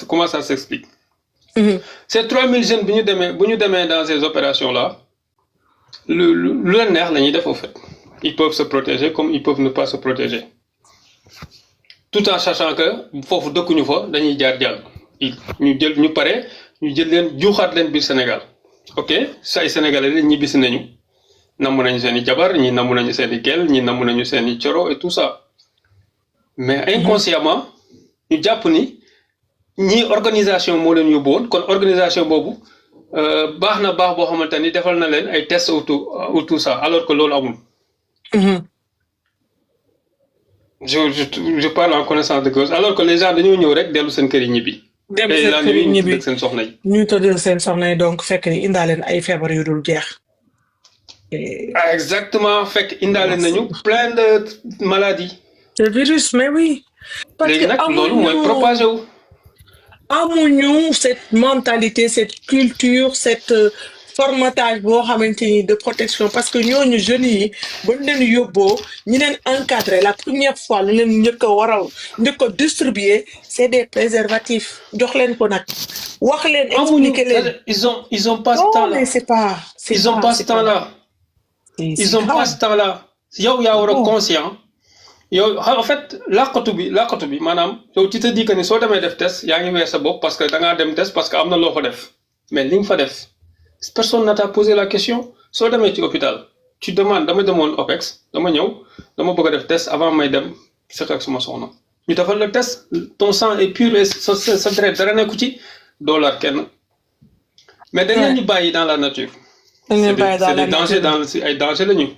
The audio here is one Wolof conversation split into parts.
comment ça s'explique. Mhm. Ces 3000 jeunes, bu ñu demee dans ces opérations-là, lu leen neex la ñuy def au fait. Ils peuvent se protéger comme ils peuvent ne pas se protéger. Tout en sachant que foofu dëkkuñu fa dañuy jaar jàll. ñu pare ñu jël leen juuxaat leen biir Sénégal ok say Sénégalais la ñibbisi nañu namm nañu seen i jabar ñi namm nañu seen i gel ñi namm nañu seen i coro et tout ça mais inconsciemment ñu jàpp ni ñii organisation moo leen yóbbu woon kon organisation boobu baax na baax boo xamante ni defal na leen ay tests ou tout ça alors que loolu amul. Je parle en connaissance de cause alors que les gens dañoo ñëw rek dellu seen kër yi ñibbi. dem seen kër yi ñibbi seen soxna yi. ñu tëddal seen soxna yi donc fekk ni indaaleen ay feebar yu dul jeex. Exactement fekk indaale nañu plein de maladies. Le virus mais oui. parce que nag loolu mooy propagé wu. amuñu cette mentalité cette culture cette formatage boo xamante ni de protection parce que ñooñu jeunes yi ba ñu leen yóbboo ñu leen encadré la première fois lu leen njëkk a distribuer c'est des préservatifs jox leen ko nag wax leen expliquer leen. ils ont pas ce temps là. mais c'est pas. ils ont pas ce temps là. ils ont pas ce temps là. yow yaa war a conscient. yow en fait làqatu bi maanaam yow tu te dis que ni soo demee def test yaa ngi weer sa bopp parce que da ngaa dem test parce que am na loo ko def mais li nga fa def personne n'a t'a posé la question soo demee ci hôpital tu demandes dama demoon OPEX dama ñëw dama bëgg a def test avant may dem fekk ak suma soxna ñu defal le test ton sang est pur et sa deret dara nekku ci doolaat kenn mais dañ leen ñu bàyyi dans la nature. dañ leen bàyyi dans la nature c'est des dangers ay danger la ñu.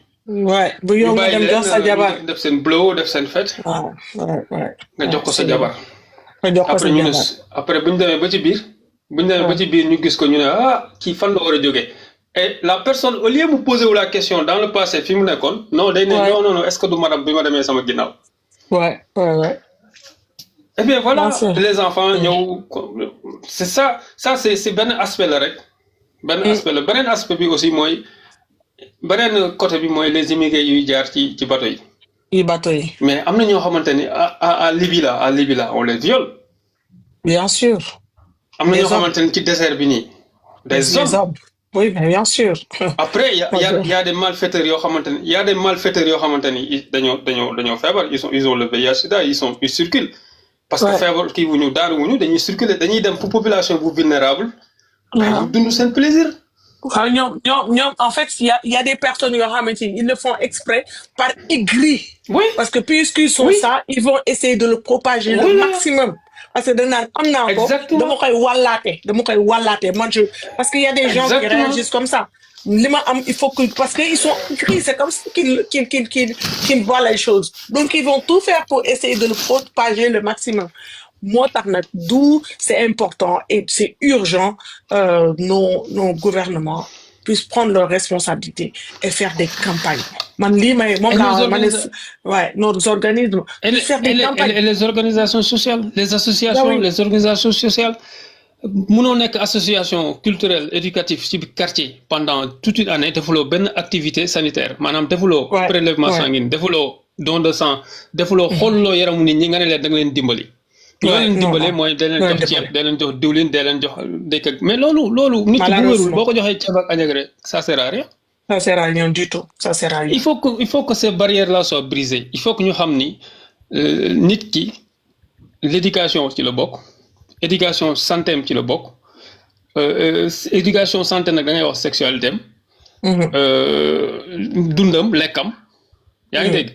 waay bu yow nga dem jox sa jabar def seen blow def seen fête. waaw nga jox ko sa jabar. nga jox ko sa jabar après bu ñu demee ba ci biir. ñu gis ko ñu ne kii fan la war a jógee. et la personne au lieu mu poser wu la question dans le passé fi mu nekkoon. non day ne non est-ce que du madame bi ma demee sama ginnaaw. ouais. et bien voilà les enfants ñëw c'est ça c'est benn aspect la rek. benn aspect la beneen aspect bi aussi mooy. beneen côté bi mooy les immigrés yuy jaar ci bateau yi. mais am na ñoo xamante ni à Libye là on les viole. bien sûr. am na ñoo xamante ni ci désert bi nii. des hommes. oui mais bien sûr. après y a des malfaiteurs yoo xamante ni dañoo feebar ils ont le VIH/SIDA ils circulent. parce que feebar kii wuñu daanu wuñu dañuy circuler dañuy dem pour population bu vulnérable. mais ñu dund seen plaisir. waaw ñoom en fait y a des personnes yoo xamante ni ils le font exprès par aigri. oui parce que puisqu'ils sont ça ils vont essayer de le propager le maximum. parce que dañ naan am naa ko dama koy wàllaate man parce que y a des gens qui réagissent comme ça. li ma am il faut que parce que ils sont aigris c'est comme ça qu'ils voient les choses donc ils vont tout faire pour essayer de le propager le maximum. moo tax nag d'où c'est important et c'est urgent nos gouvernements puissent prendre leurs responsabilités et faire des campagnes man lii may moom laa nos organismes faire des campagnes et les organisations sociales les associations les organisations sociales mënoo nekk association culturelle éducative ci quartier pendant toute une année defuloo benn activité sanitaire maanaam defuloo prélèvement sanguine defuloo don de sang defuloo xooluloo yaramu nit ñi nga ne leen da nga leen dimbali loolu leen dimbale mooy da leen jox ceeb da leen jox diwlin da leen jox dëkk mais loolu nit ki bu wérul boo ko joxee ceeb ak añag rek ça sert à rien. ça sert à rien du tout ça sert à rien. il faut que ces barrières là soient brisées il faut que ñu xam ni nit ki l'éducation ci la bokk éducation santé am ci la bokk éducation santé nag da ngay wax sexualité am. dundam lekkam. yaa ngi dégg.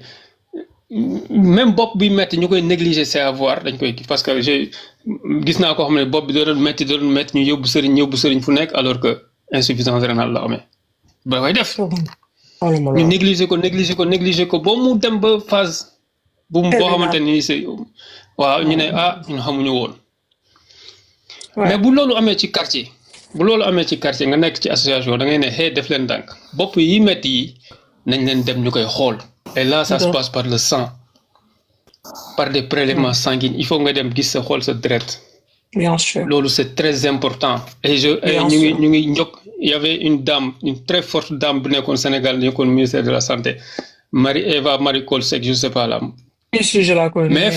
même bopp bi metti ñu koy négliger c'est à voir dañ koy parce que gis naa koo xam ne bopp bi doon metti ñu yóbbu sëriñ fu nekk alors que insuffisance rénale la amee ba koy def ñu négliger ko ba mu dem ba phase boo xamante ni c'est waaw ñu ne ñun xamuñu woon mais bu loolu amee ci quartier nga nekk ci association da ngay ne def leen ndànk bopp yi metti yi nañ leen dem ñu koy xool. Et là, ça se passe par le sang, par des prélèvements sanguins. Il faut que tu puisses voir ce dret. Bien sûr. C'est très important. Et il y avait une dame, une très forte dame au Sénégal, au ministère de la Santé, Marie-Eva Marie-Coll Seck, je ne sais pas là. Si, je la connais. Mais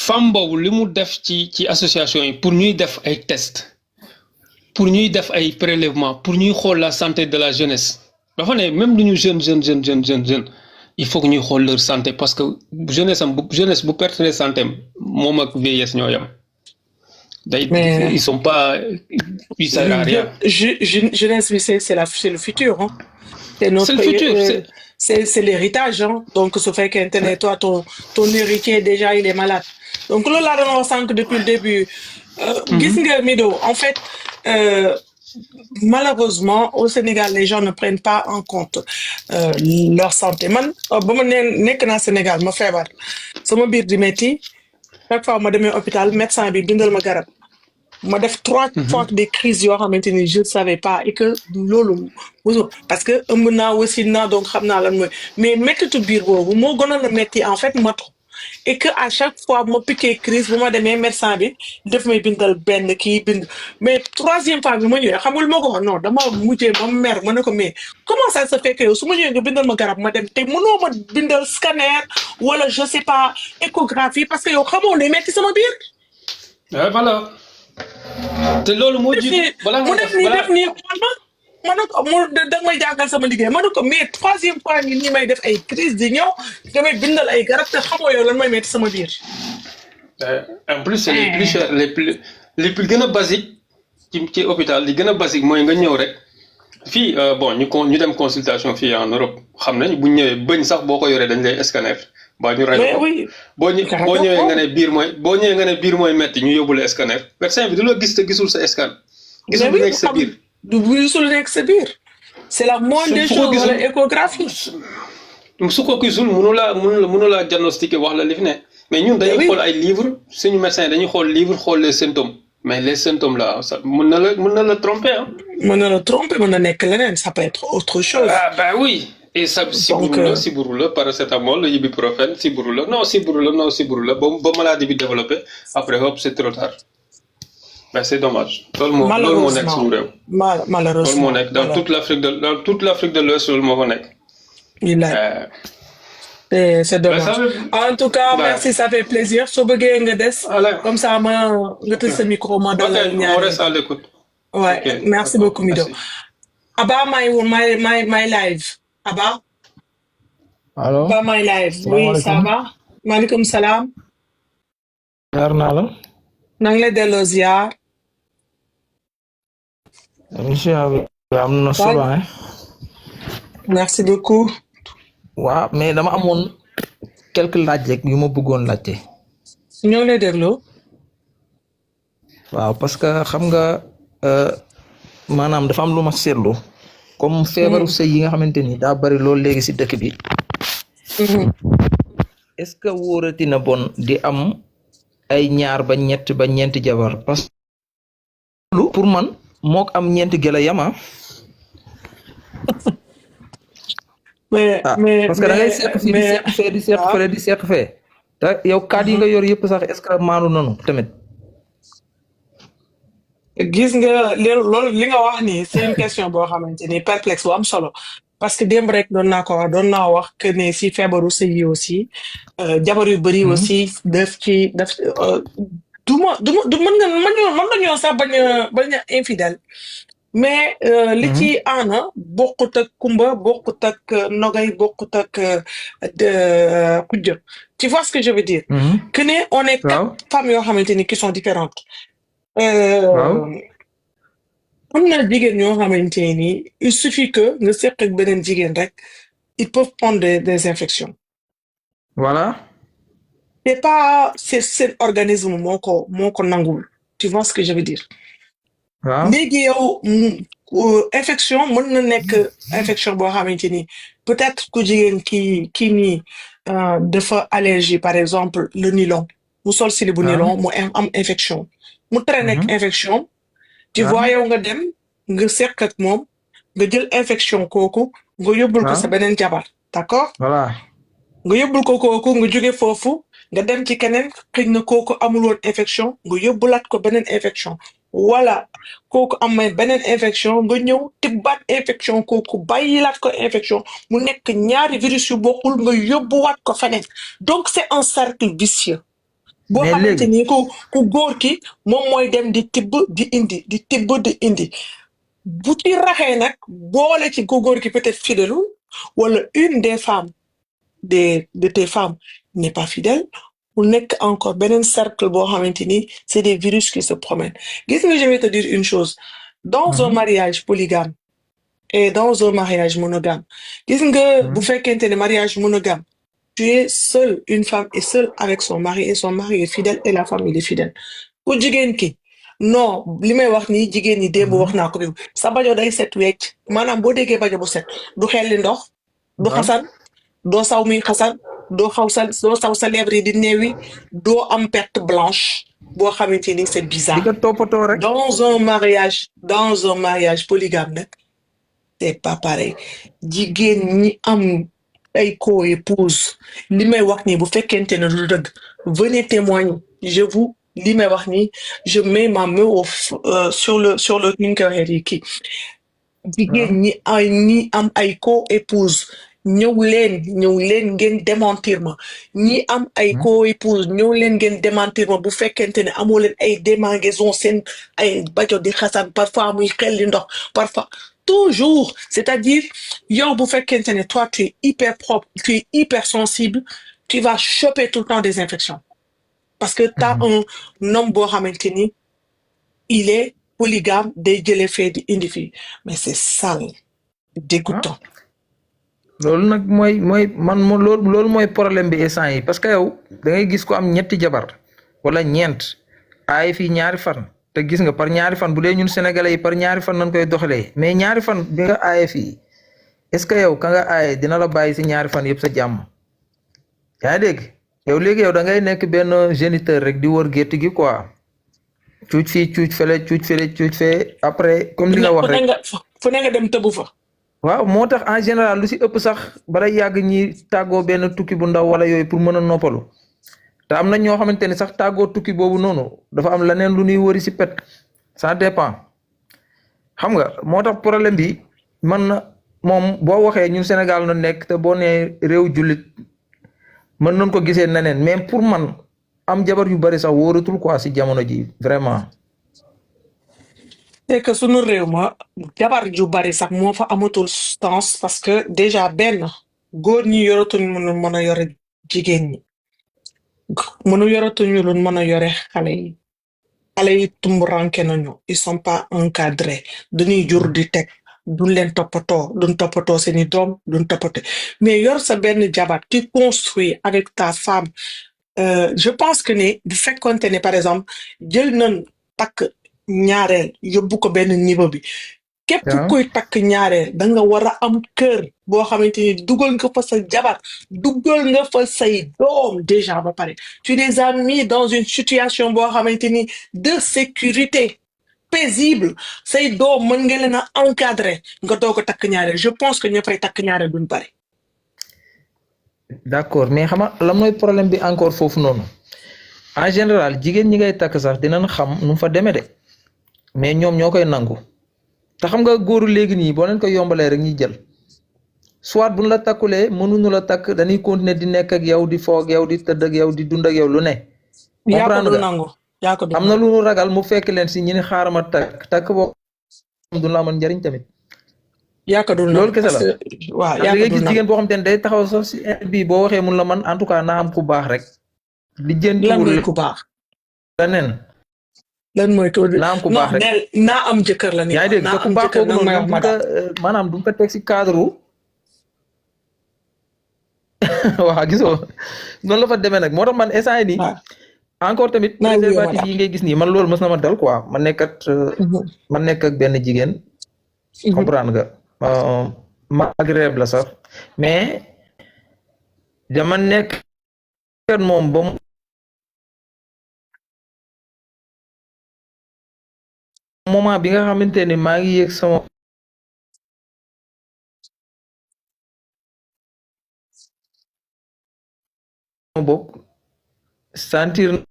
femme boobu li mu def ci association yi pour ñuy def ay tests pour ñuy def ay prélèvements pour ñuy xool la santé de la jeunesse dafa ne même lu ñu jeune il faut que ñuy xool leur santé parce que jeunesse bu perte santé moom ak vieillesse ñoo yam ils sont pas ils servent à rien. Jeunesse c'est le futur hein. C'est le futur. C'est l'héritage hein. Donc ce fait qu'Internet toi ton héritier déjà il est malade donc loolu laa doon wax sànq depuis le début. Gis nga Mido en fait malheureusement au Sénégal les gens ne prennent pas en compte leur santé man ba ma nekk naa Sénégal ma feebar sama biir di metti chaque fois ma demee hôpital médecin bi bindal ma garab ma def 3 fois des crises yoo xamante ni je ne savais pas et que loolu parce que ëmb naa aussi naa donc xam naa lan mooy mais méttitu biir boobu moo gënoon a métti en fait matu et que à chaque fois ma piqué crise bu ma demee médecin bi def may bindal benn kii bind mais 3e fois bi ma ñëwee xamul moo ko wax non dama mujjee ma mer ma ne ko mais comment ça se fait que yow su ma ñëwee nga bindal ma garab ma dem te mënoo ma bindal scanner wala je sais pas échographie parce que yow xamoo ne metti sama biir. Voilà. te loolu moo jiitu balaa nga def nii xool ma ne ko da may jàngal sama liggéey ma ne ko mais 3e fois nii may def ay crise di ñëw damay bindal ay garab te xamoo yow lan mooy metti sama biir. En plus c'est les plus chers les plus gën a basique ci hôpital li gën a basique mooy nga ñëw rek fii bon ñu dem consultation fii en Europe xam nañ bu ñu ñëwee bëñ sax boo ko yoree dañ lay scanner. baa ñu rajo boo ñëwee nga ne biir mooy metti ñu yóbbu la scanner médecin bi du la gis te gisul sa scan. gisul lu nekk sa biir. gisul lu nekk sa biir. c'est la moindre des choses wala échographie. su ko gisul mënu la diagnostiquer wax la li fi ne. mais ñun dañuy xool ay livres suñu médecin dañuy xool livre xool les symptômes mais les symptômes là ça mën na la tromper ah. mën na la tromper mën na nekk leneen ça peut être autre chose. Ah bah oui. et ça siburu la paracétamol ibuprofène siburu la ba maladie bi développé après hop c'est trop tard mais c'est dommage. loolu moo nekk suñu réew. malheureusement loolu moo nekk dans toute l'Afrique de l'Ouest loolu moo fa nekk. c'est dommage en tout cas merci ça fait plaisir soo bëggee nga des. comme ça nga tëj sa micro ma dalal ñaari. on reste à l'écoute. ouais merci beaucoup Mido. Abba my live. Abba. allo Abba my live. oui ça va. maaleykum salaam. ziar naa la. na nga lay delloo ziar. émission bi am na solo hein. merci beaucoup. waaw mais dama amoon quelques laaj rek yu ma bëggoon laajte. ñoo ngi lay dégloo. waaw parce que xam nga maanaam dafa am lu ma seetlu. comme feebaru sëy yi nga xamante ni daa bari loolu léegi ci dëkk bi. est-ce que wóorati na bon di am ay ñaar ba ñett ba ñeenti jabar parce que lu pour man mook am ñeenti gëla yama. mais parce que da ngay seq fii di seq fee di seq fële di seq fee. te yow kaat yi nga yor yëpp sax est-ce que maanu nanu tamit. gis nga loolu li nga wax ni c'est une question boo xamante ni perplexe bu am solo parce que démb rek doon naa wax que ne si feebaru sëy yi aussi jabar yu bëri aussi daf mën nañoo sax bañ a infidèle mais li ci aana bokkut ak kumba bokkut ak nogay bokkut ak kujja tu vois ce que je veux dire que ne on est 4 femmes yoo xamante ni qui sont différentes am na jigéen ñoo xamante ni il suffit que nga seq ak beneen jigéen rek ils peuvent prendre des infections. voilà. c'est pas seen organisme moo ko nangul tu vois ce que je veux dire. waaw léegi yow infection mën na nekk infection boo xamante ni peut-être ku jigéen kii nii dafa allergie par exemple le nylon mu sol sili bu nylon mu am infection. mu tere nekk infection tu vois yow nga dem nga seq ak moom nga jël infection kooku nga yóbbul ko sa beneen jabar d'accord voilà nga yóbbul ko kooku nga jóge foofu nga dem ci keneen xëy na kooku amul woon infection nga yóbbulaat ko beneen infection wala kooku am beneen infection nga ñëw tibbaat infection kooku bàyyilaat ko infection mu nekk ñaari virus yu bokkul nga yóbbuwaat ko feneen donc c'est un cercle vicieux boo mais xamante léegi ni ku góor ki moom mooy dem di tibb di indi di tibb di indi bu ci raxee nag boole ci ku góor ki peut-être fidèle wala une des femmes de tes femmes n'est pas fidèle mu nekk encore beneen cercle boo xamante ni c'est des virus qui se promènent gis nga je vais te dire une chose dans un mariage polygame et dans un mariage monogame gis nga bu fekkente ne mariage monogame tu es seule une femme est seule avec son mari et son mari est fidèle et la femme il est fidèle ku jigéen ki non li may wax nii jigéen ñi démb wax naa ko bi sa bajo day set wecc maanaam boo déggee bajo bu set du xelli ndox du xasan doo saw muy xasan doo saw sa lèvre yi di neewi doo am perte blanche boo xamante ni c'est bizarre di ko toppatoo rek dans un mariage polygame nag c'est pas pareil jigéen ñi am ay co-épouse li may wax nii bu fekkente ne du dëgg venez témoigner je vous li may wax nii je mets ma main sur le ni ñu koy waxee kii jigéen ñi am ay co-épouse ñëw leen ngeen démentir ma ñi am ay co-épouse ñëw leen ngeen démentir ma bu fekkente ne amoo leen ay démangeaison seen ay bajo di xasan parfois muy xelli ndox parfois toujours c'est-à-dire yow bu fekkente ne toi tu es hyper propre tu es hyper sensible tu vas choper tout le temps des infections parce que t'as un homme boo xamante ni il est polygame day jëlee fee di indi fii mais c'est sale dégoûtant loolu nag mooy loolu mooy problème bi instant yi parce que yow da ngay gis ko am ñetti jabar wala ñeent ay fii ñaari fan te gis nga par ñaari fan bu dee ñun sénégalais yi par ñaari fan nañ koy doxalee mais ñaari fan bi nga aaye fii est-ce que yow ka nga aaye dina la bàyyi si ñaari fan yëpp sa jàmm yaa ngi dégg yow léegi yow da ngay nekk benn géniteur rek di wër gétt gi quoi cuuc fii cuuc fee après comme li nga wax rek fu ne nga dem tëbu fa waaw moo tax en général lu si ëpp sax balay yàgg ñi tàggoo benn tukki bu ndaw wala yooyu pour mën a noppalu te am na ñoo xamante ni sax tàggoo tukki boobu noonu dafa am leneen lu ñuy wëri si pet ça dépend xam nga moo tax problème bi man na moom boo waxee ñun Sénégal na nekk te boo nee réew jullit mën nañ ko gisee neneen mais pour man am jabar yu bari sax wóoratul quoi si jamono ji vraiment c'est que sunu réew ma jabar ju bari sax moo fa amatul sens parce que déjà benn góor ñi yoratuñ mën a yore jigéen ñi yoratuñu lu mën a yore xale yi tumburanke nañu ils sont pas encadrés dañuy jur di teg duñ leen toppatoo seeni doom duñ toppatoo mais yor sa benn jabar tu construis avec ta femme je pense que ne bu fekkonte ne par exemple jël nañ takk ñaareel yóbbu ko benn niveau bi képp kuy takk ñaareel da nga war a am kër boo xamante ni dugal nga fa sa jabar dugal nga fa say doom déjà ba pare tu les as mis dans une situation boo xamante ni de sécurité paisible say doom mën nga leen a encadrer nga doog a takk ñaareel je pense que ña fay takk ñaareel duñ bari d'accord mais xam nga lan mooy problème bi encore foofu noonu en général jigéen ñi ngay takk sax dinañ xam nu fa demee de mais ñoom ñoo koy nangu te xam nga góoru léegi nii boo leen ko yombalee rek ñuy jël soit buñ la takkulee mënuñu la takk dañuy continuer di nekk ak yow di foog yow di tëdd ak yow di dund ak yow lu ne. comprendre nga am na lu nu ragal mu fekk leen si ñi ne xaaral ma takk boo du la amal njariñ tamit. yaakaar naa loolu kese la waaw yaakaar naa gis jigéen boo xam te ne day taxaw sax si bii boo waxee mun la man en tout cas naa am ku baax rek. di jëntuwul ku baax. leneen. lan mooy ko naa am ku baax rek naa am jëkkër la ni yaa ngi dégg te ku baax kooku noonu maanaam du ko teg si cadre waaw gisoo noonu la fa demee nag moo tax man instant yii nii encore tamit préservatif yi ngay gis nii man loolu mës na ma dal quoi ma nekk ak benn jigéen comprendre nga Maghreb la sax mais dama nekk moom ba moment bi nga xamante ne maa ngi yëg sama bopp sentir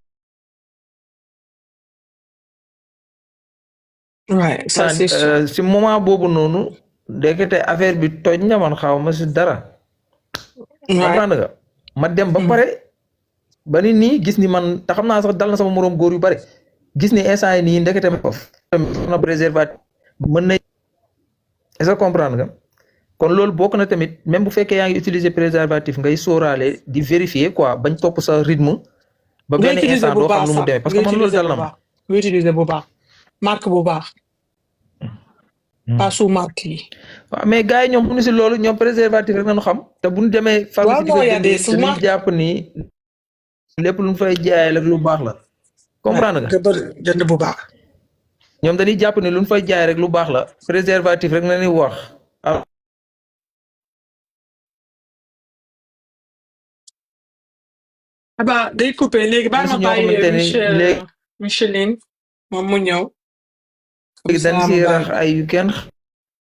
si moment boobu noonu ndekete affaire bi toj na man xaw ma si dara comprendre nga ma dem ba pare ba nit nii gis ni man te xam naa sax dal na sama moroom góor yu bari gis ni instant yi nii ndekete foofu na préservatif mën na est-ce que comprendre nga kon loolu bokk na tamit même bu fekkee yaa ngi utiliser préservatif ngay sóoraale di vérifier quoi bañ topp sa rythme ba benn instant doo xam nu mu demee parce que man loolu dal na ma nga utiliser bu baax marque bu baax pas sous marque yi waaw mais gars yi ñoom bu ñu si loolu ñoom préservatif rek nañu xam te bu ñu demee pharmacie di jàpp ni lépp lu ñu fay jaayee rek lu baax la comprendre nga jënd bu baax ñoom dañuy jàpp ni lu ñu fay jaay rek lu baax la préservatif rek na ni wax aba day coupé léegi baal ma bàyyi Micheline moom mu ñëw léegi dañ si rax ay yu kenn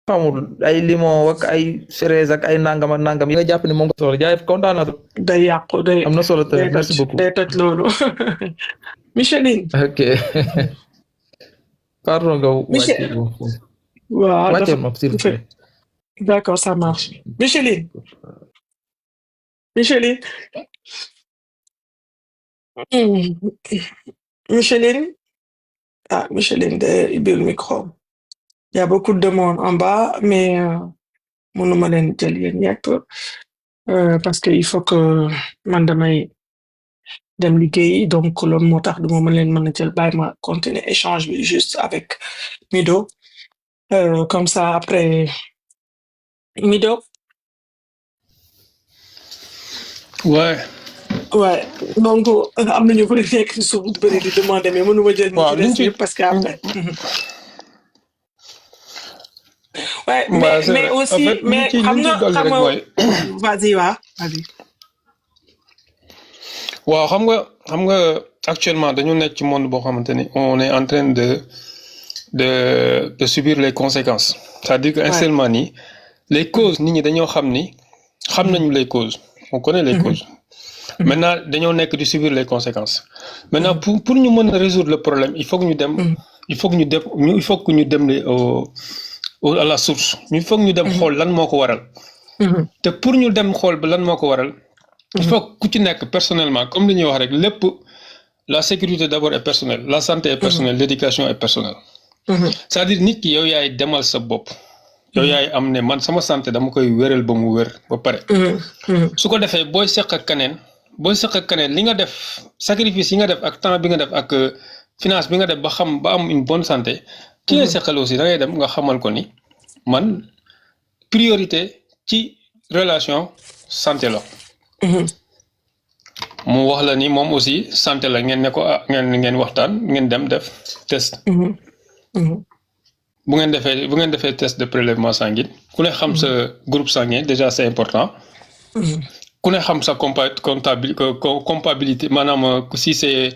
xamul ay limon ak ay fraise ak ay nangam ak nangam yi nga jàpp ni moom nga soxla jaay kontaan na day yàqu day am na solo tamit merci beaucoup day toj loolu Micheline ok pardon nga waaw wàcce ma s'il vous plaît d'accord ça marche Micheline Micheline Micheline de ibbil micro il y a beaucoup de monde en bas mais mënuma leen jël yéen ñëpp parce que il faut que man damay dem liggéey donc loolu moo tax duma mën leen mën a jël bàyyi ma continuer échange bi juste avec Mido comme ça après Mido ouais donc am nañu bëri nekk ci suuf bëri di demander mais mënuma jël ñu ci des parce que après ouais mais aussi mais xam nga vas-y vas-y waaw xam nga actuellement dañu nekk ci monde boo xamante ni on est en train de subir les conséquences c'est-à-dire que actuellement nii les causes nit ñi dañoo xam nañu les causes on connaît les causes maintenant dañoo nekk di subir les conséquences maintenant pour ñu mën a résoudre le problème il faut que ñu dem à la source il faut que ñu dem xool lan moo ko waral te pour ñu dem xool ba lan moo ko waral il faut ku ci nekk personnellement comme li ñuy wax rek lépp la sécurité d'abord est personnelle la santé est personnelle l'éducation est personnelle c'est-à-dire nit ki yow yaay demal sa bopp yow yaay am ne man sama santé dama koy wéral ba mu wér ba pare su ko defee booy seq ak keneen li nga def sacrifice yi nga def ak temps bi nga def ak finance bi nga def ba am une bonne santé ki ngay seqal aussi da ngay dem nga xamal ko ni man priorité ci relation santé la mu wax la ni moom aussi santé la ngeen ne ko ngeen waxtaan ngeen dem def test bu ngeen defee test de prélèvement sanguin ku ne xam sa groupe sanguin déjà c'est important ku ne xam sa compatibilité maanaam si c'est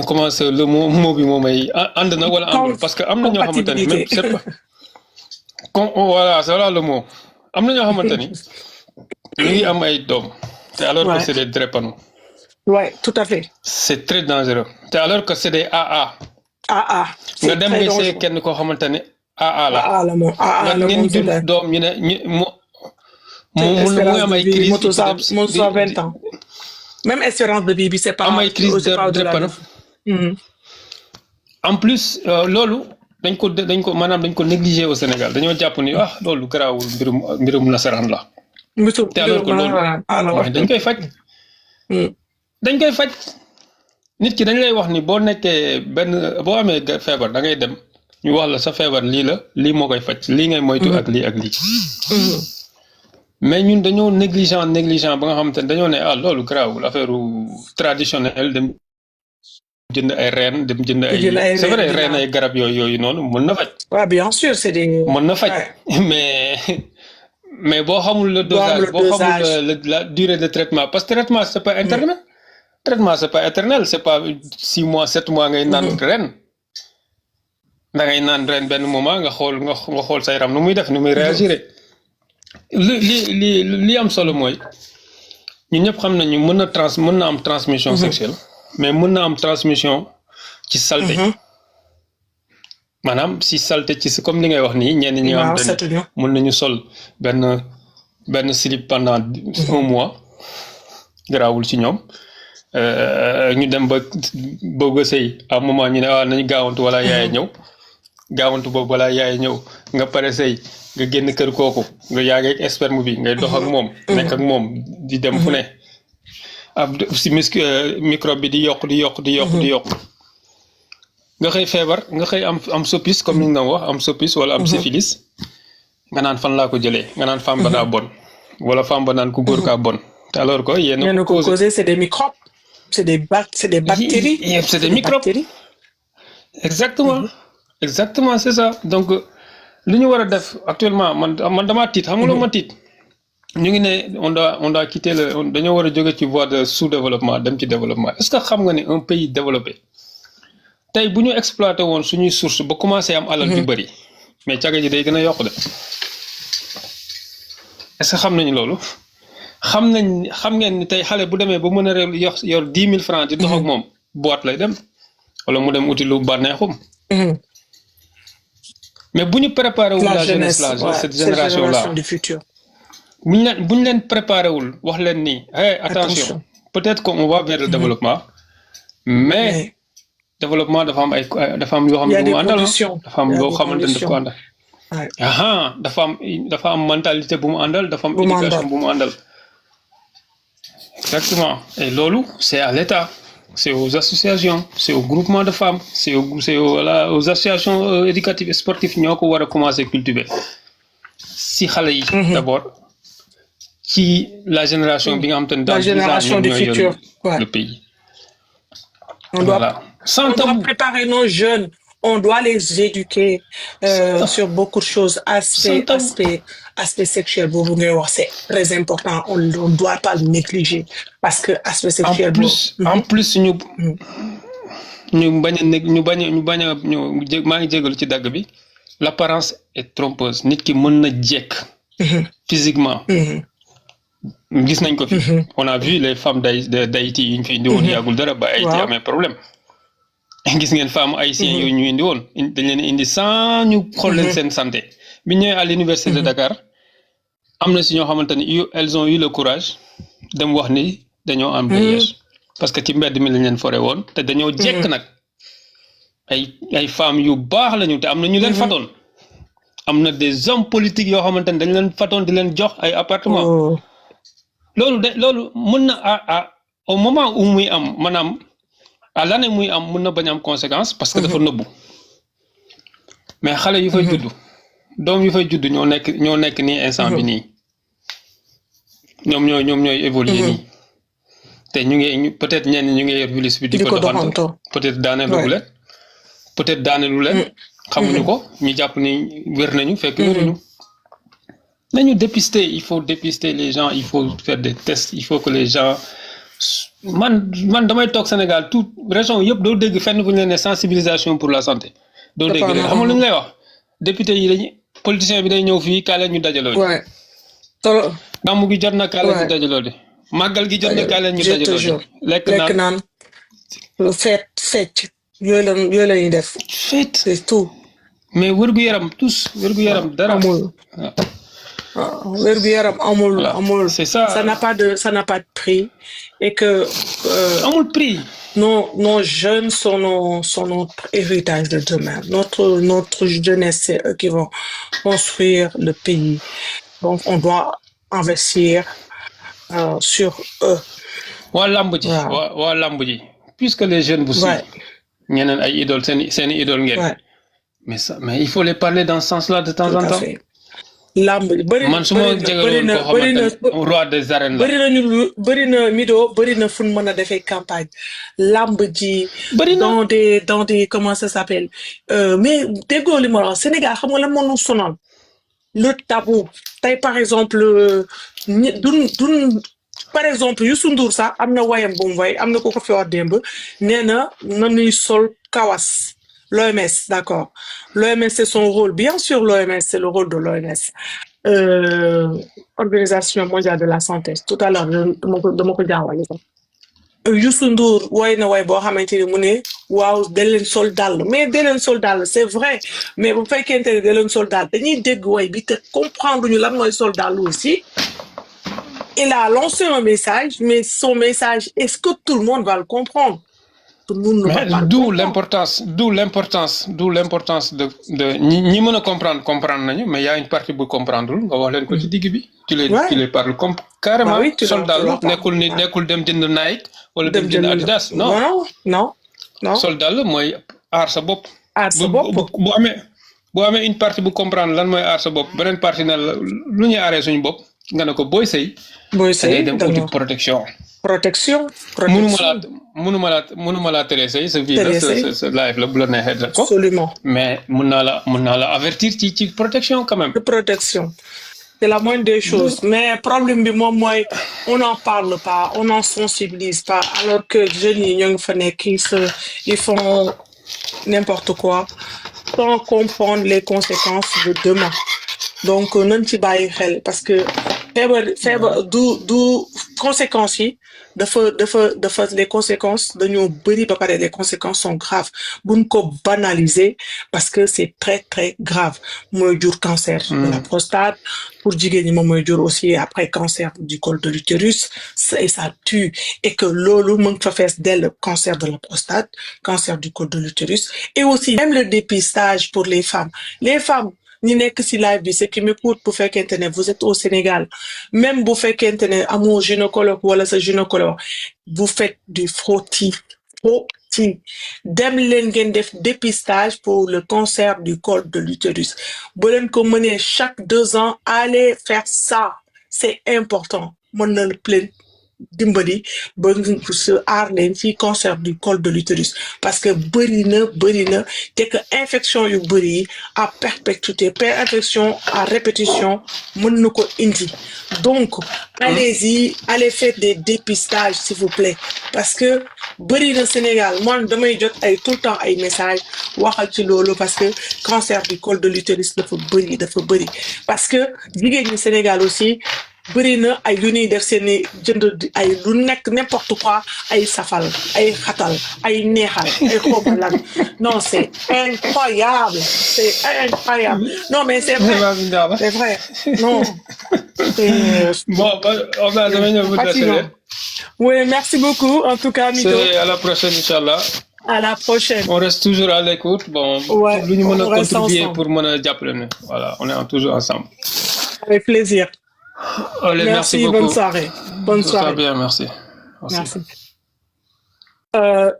comment c'est le mot bi moom ay ànd na wala àndul parce que am na ñoo xamante ni même c'est pas voilà c'est là le mot am na ñoo xamante ni ñu ngi am ay doom te alors que c'est des drépano ouais tout à fait c'est très dangereux te alors que c'est des AA nga dem nga see kenn koo xamante ne AA la ngeen jur doom ñu ne mu am ay crise mon 20 ans même espérance de vie bi c'est pas am ay crise de drépano en plus loolu dañ ko maanaam dañ ko négliger au Sénégal dañoo jàpp ni loolu garaawul mbirum nasaraan la te alors que loolu dañ koy faj nit ki dañ lay wax ni boo nekkee boo amee feebar da ngay dem ñu wax la sa feebar lii moo koy faj lii ngay moytu ak lii mais ñun dañoo négligent ba nga xamante ne dañoo ne loolu garaawul affaire traditionnelle dem jënd ay reen dem jënd ay c'est vrai reen ay garab yooyu noonu mën na faj. waaw bien sûr c'est des. mën na faj mais boo xamul le dosage boo xamul la durée de traitement parce que traitement c'est pas éternel. traitement c'est pas éternel c'est pas 6 mois 7 mois ngay naan ren da ngay naan ren benn moment nga xool sa yaram nu muy def nu muy réagir li am solo mooy ñun ñëpp xam nañu mën na am transmission sexuelle mais mën na am transmission ci saleté maanaam si saleté ci comme li ngay wax nii ñenn ñi am mën nañu sol benn slip pendant 1 mois garaawul ci ñoom ñu dem ba bëgg a sëy à un moment ñu ne waaw nañu gaawantu wala yaay ñëw gaawantu boobu wala yaay ñëw nga pare sëy nga génn kër kooku nga yaagee ak sperme bi ngay dox ak moom nekk ak moom di dem fu ne si microbe bi di yokk nga xëy feebar nga xëy am soppis comme ni nga doon wax am soppis wala am syphilis nga naan fan laa ko jëlee nga naan femme ba daa bon wala femme ba naan ku góor kaa bon te alors que yéen ko causé c'est des microbes c'est des bactéries c'est des microbes exactement c'est ça donc li ñu war a def actuellement man damaa tiit xam nga lu ma tiit ñu ngi ne on doit quitter dañoo war a jóge ci voie de sous-développement dem ci développement est-ce que xam nga ne un pays développé tey bu ñu exploité woon suñuy source ba commencé am alal ju bëri mais caga ji day gën a yokk de est-ce que xam nañu loolu xam ngeen ni tey xale bu demee ba mën a yor 10 000 francs di dox ak moom boîte lay dem wala mu dem uti lu bànneexum mais bu ñu préparé wul la jeunesse cette génération là du futur bu ñu leen préparé wul wax leen nii hey attention peut-être qu'on va vers le développement mais développement dafa am yoo xam ne bu mu àndal dafa am loo xamante ne daf ko àndal dafa am mentalité bu mu àndal dafa am éducation bu mu àndal exactement et loolu c'est à l'État c'est aux associations c'est aux groupements de femmes c'est aux associations éducatives et sportives ñoo ko war a commencer cultiver si xale yi d'abord ci la génération bi nga xam te ne dans 10 ans ñoom ñooy yor le pays on doit préparer nos jeunes on doit les éduquer sur beaucoup de choses aspect sexuel boobu ngay wax c'est très important on doit pas le négliger parce que aspect sexuel en plus ñu bañ a maa ngi jégalu ci dagg bi l'apparence est trompeuse nit ki mën na jekk physiquement gis nañ ko fi on a vu les femmes d'Haïti yi ñu fi indi woon yàggul dara ba Haïti amee problème gis ngeen femmes haïtiennes yooyu ñu indi woon dañ leen indi sans ñu xool leen seen santé bi ñëwee à l'université de Dakar am na si ñoo xamante ni elles ont eu le courage dem wax ni dañoo am VIH parce que ci mbedd mi lañ leen foree woon te dañoo jekk nag ay femmes yu baax lañu te am na ñu leen fatoon am na des hommes politiques yoo xamante ni dañ leen fatoon di leen jox ay appartement loolu mën na au moment où muy am maanaam à l'année muy am mën na bañ am conséquence parce que dafa nëbbu mais xale yu fay judd doom yu fay judd ñoo nekk nii instant bi nii ñoom ñooy évoluer nii te ñu ngi peut-être ñenn ñu ngi yor virus bi di ko doxantu peut-être daanelu leen xamuñu ko ñu jàpp ni wér nañu fekk wéruñu nañu dépister il faut dépister les gens il faut faire des tests il faut que les gens man damay toog Sénégal tout région yëpp doo dégg fenn fu ñu leen ne sensibilisation pour la santé doo dégg leen xam nga lu ñu lay wax député yi dañuy politicien bi day ñëw fii kaa leen ñu dajaloo gàmmu gi jot na kaa leen ñu dajaloo de màggal gi jot na kaa leen ñu dajaloo de lekk naan fecc yooyu la ñuy def c'est tout mais wér-gu-yaram wér-gu-yaram dara amul wér-gu-yaram amul c'est ça ça n'a pas de prix et que amul prix nos jeunes sont notre héritage de demain notre jeunesse c'est eux qui vont construire le pays donc on doit investir sur eux waa lamb ji puisque les jeunes vous suivent ñeneen ay idole seen idole ngeen mais il faut les parler dans ce sens-là de temps en temps lamb bëri man su ma jegaloon koo xamante roi des arènes la bëri na fu mën a defee campagne lamb ji dans des comment ça s'appelle mais déggoo li ma wax Sénégal xam nga lan moo ñu sonal le tabou tey par exemple par exemple Youssou Ndour sax am na wayam bu mu way am na ko fi wax démb nee na nañuy sol kawas l'OMS d'accord l'OMS c'est son rôle bien sûr l'OMS c'est le rôle de l'OMS Organisation mondiale de la santé tout à l'heure dama ko jaawale sax Youssou Ndour way na way boo xamante ni mu ne waaw da leen sol dàll mais da leen sol dàll c'est vrai mais bu fekkente ne da leen sol dàll dañuy dégg way bi te comprendre ñu lan mooy sol dàll aussi il a lancé un message, mais son message, est-ce que tout le monde va le comprendre? Tout le monde ne va pas le D'où comprendre. d'où l'importance de ñi mën a comprendre nañu, mais il y a une partie bu comprendre nga wax leen ko ci digg bi. Tu les parles comme carrément. Bah oui, tu soldat leur la parles. nekkul dem jënd Nike wala Dem dem jënd jënd Adidas non. soldat la mooy aar sa bopp. Aar sa bopp. bu amee une partie bu comprendre lan mooy aar sa bopp beneen partie na la lu ñuy aaree suñu bopp nga ne ko booy sëy. Booy sëy ngay dem uti protection. mënuma la tere sëy sa vie la sa life la bu la neexee def ko. Absolument. Mais mun naa la avertir ci protection quand même. De protection. C'est la moindre des choses. Mais problème bi moom mooy on n'en parle pas, on n'en sensibilise pas, alors que jeunes yi ñoo ngi fa nekk ils font n'importe quoi sans comprendre les conséquences de demain. Donc nañ ci bàyyi xel parce que feebar du conséquences yi dafa les conséquences dañoo bëri ba pare les conséquences sont graves buñ ko banaliser parce que c'est très très grave mooy jur cancer de la prostate pour jigéen ñi moom mooy jur aussi après cancer du col de l'utérus et ça tue et que loolu mën fa fees dell cancer de la prostate cancer du col de l'utérus et aussi même le dépistage pour les femmes ñi nekk ci live bi ce qui m'écoute bu fekkente ne vous êtes au Sénégal même bu fekkente ne amoo gynécologue wala sa gynécologue vous faites du frottis dem leen ngeen def dépistage pour le cancer du col de l'utérus bu leen ko mënee chaque 2 ans allez faire ça c'est important mën na leen dimbali ba se aar leen ci cancer du col de l'utérus parce que bëri na te que infection yu bëri yi à perpétuité infection à répétition mën na ko indi donc allez faire des dépistages s'il vous plaît parce que bëri na Sénégal man damay jot tout le temps ay message waxal ci loolu parce que cancer du col de l'utérus dafa bëri parce que jigéen ñi Sénégal aussi bëri na ay yu ñuy def seeni jënd ay lu nekk n'importe quoi ay safal ay xatal ay neexal ay xobalan non c'est incroyable non mais c'est vrai non bon on va demain oui merci beaucoup en tout cas Mito à la prochaine inchallah à la prochaine on reste toujours à l'écoute bon lu ñu mën a contribuer pour mën a jàppale voilà on est toujours ensemble avec plaisir. Allez, merci beaucoup. Bonne soirée. Bonne soirée. Très bien, merci.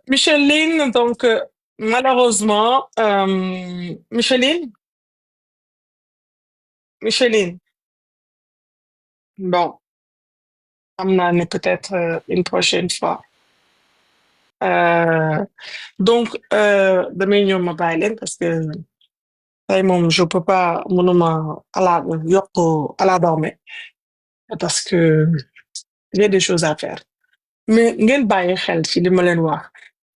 Micheline, donc malheureusement, Micheline. Bon, on est peut-être une prochaine fois. Donc, demain ñëw ma bàyyi leen parce que tey moom je peux pas mënuma à la dormir parce que j'ai des choses à faire mais ngeen bàyyi xel ci li ma leen wax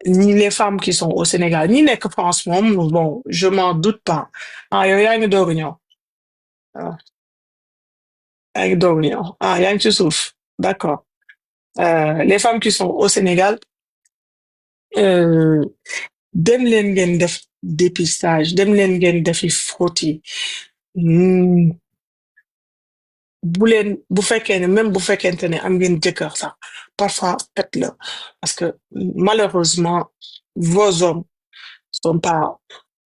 ni les femmes qui sont au Sénégal ni nekk France moom bon je m'en doute pas yow yaa ngi doog a ñëw yaa ngi ci suuf d'accord les femmes qui sont au Sénégal dem leen ngeen def dépistage dem leen ngeen defi frottis bu fekkee ne même bu fekkente ne am ngeen jëkkër sax parfois faites-le parce que malheureusement vos hommes sont pas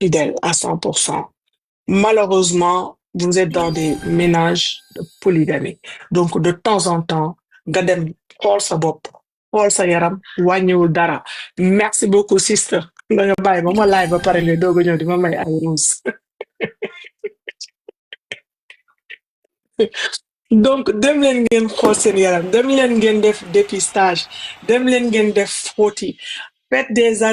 fidèles à 100%. Malheureusement vous êtes dans des ménages de polygamie donc de temps en temps nga dem xool sa bopp xool sa yaram wàññiwul dara merci beaucoup sister nga bàyyi ba ma live ba pare nga doog a ñëw di ma may ay rose donc dem leen ngeen xool seen yaram dem leen ngeen def dépistage dem leen ngeen def frottis faites des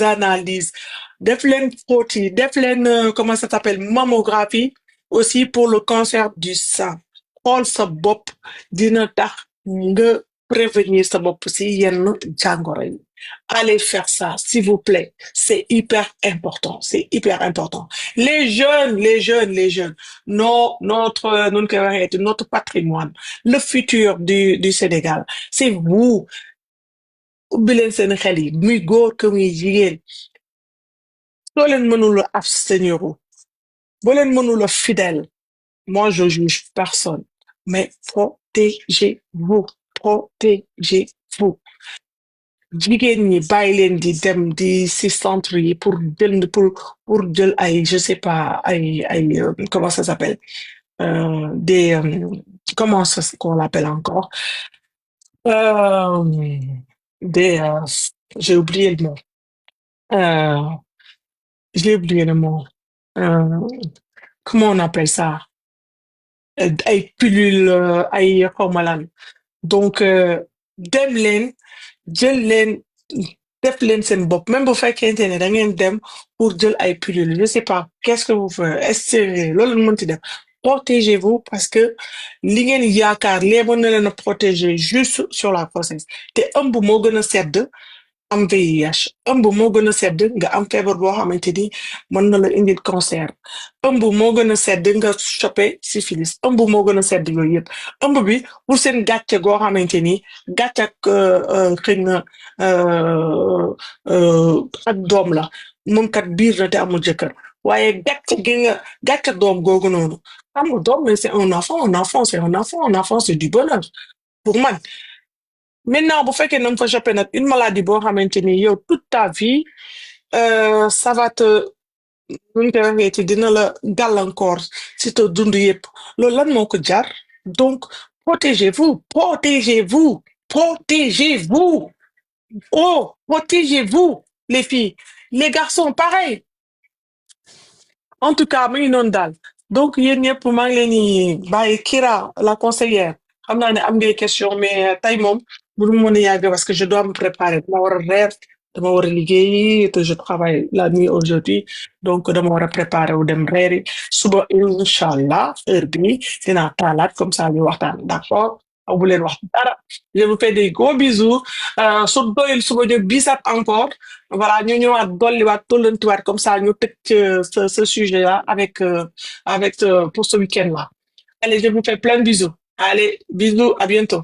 analyses def leen frottis def leen comment ça s'appelle mammographie aussi pour le cancer du sein xool sa bopp dina tax nga prévenir sa bopp si yenn jàngoro yi allez faire ça s'il vous plaît c'est hyper important les jeunes notre patrimoine le futur du Sénégal c'est vous ubbi leen seen xel yi muy góor que muy jigéen soo leen mënula abstenir boo leen mënula fidèle moi je juge personne mais protégez-vous. Protégez-vous. Jigéen ñi bàyyi leen di dem di si centre yi pour jël ay je sais pas ay comment ça s'appelle des comment ça qu'on l'appelle encore euh, des j'ai oublié le mot euh, j'ai oublié le mot euh, comment on appelle ça ay pilule ay xawma lan donc dem leen jël leen def leen seen bopp même bu fekkente ne da ngeen dem pour jël ay pilule je sais pas qu'est-ce que vous faites est loolu la mënti def protégez-vous parce que li ngeen yaakaar lee mën na leen a protéger juste sur la grossesse te ëmb moo gën a sedd am VIH ëmb moo gën a sedd nga am feebar boo xamante ni mën na la indil cancer ëmb moo gën a sedd nga chopé syphilis ëmb moo gën a sedd yooyu yëpp ëmb bi pour seen gàcce goo xamante ni gàcce ak xëy na ak doom la moom kat biir na te amul jëkkër waaye gàcce gi nga gàcce doom googu noonu xam nga doom mais c'est un enfant un enfant c'est du bonheur pour man maintenant bu fekkee na nga fa chopé nag une maladie boo xamante ni yow toute ta vie ça va te nuñ koy waxee ci dina la gàllankoor si te dund yëpp loolu lan moo ko jar donc protégez-vous protégez-vous protégez-vous oh protégez-vous les filles les garçons pareil en tout cas mu ngi noonu daal donc yéen ñëpp maa ngi leen di bàyyi Kira la conseillère xam naa ne am ngay question mais tey moom bu mu mën a yàgg parce que je dois me préparer dama war a reer dama war a liggéey te je travaille la nuit aujourd'hui donc dama war a préparer wu dem reeri suba incha allah heure bi dinaa taalaat comme ça ñu waxtaan d'accord aw bu leen wax dara je vous fais des gros bisous su doyul suba ñu bisat encore voilà ñu ñëwaat dolliwaat tollantiwaat comme ça ñu tëj ce sujet là avec pour ce week-end là allez je vous fais plein de bisous allez bisous à bientôt